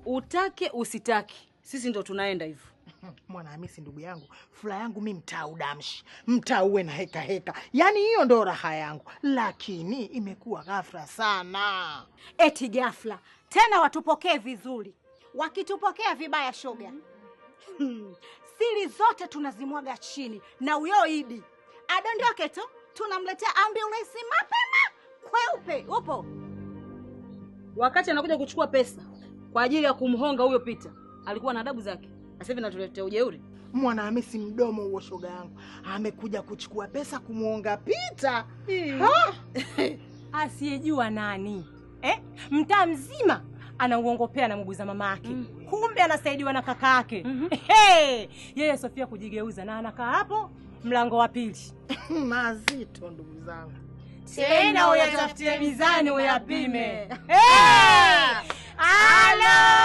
Utake usitaki, sisi ndo tunaenda hivyo. Mwana Hamisi ndugu yangu, fula yangu mimi mtaa udamshi, mtaa uwe na heka heka. Yaani hiyo ndo raha yangu, lakini imekuwa ghafla sana. Eti ghafla. Tena watupokee vizuri. Wakitupokea vibaya shoga. Siri zote tunazimwaga chini na huyo Idi adondoke tu, tunamletea ambulance mapema kweupe. Upo? Wakati anakuja kuchukua pesa kwa ajili ya kumhonga huyo Peter, alikuwa na adabu zake. Sasa hivi natuletea ujeuri. Mwana Hamisi mdomo huo shoga yangu. Amekuja kuchukua pesa kumuonga Peter. Asiyejua nani? Mtaa mzima anauongopea na mguza mama yake. Kumbe anasaidiwa na kaka yake. Yeye Sofia kujigeuza na anakaa hapo mlango wa pili. Mazito ndugu zangu. Tena uyatafutie mizani uyapime. Halo!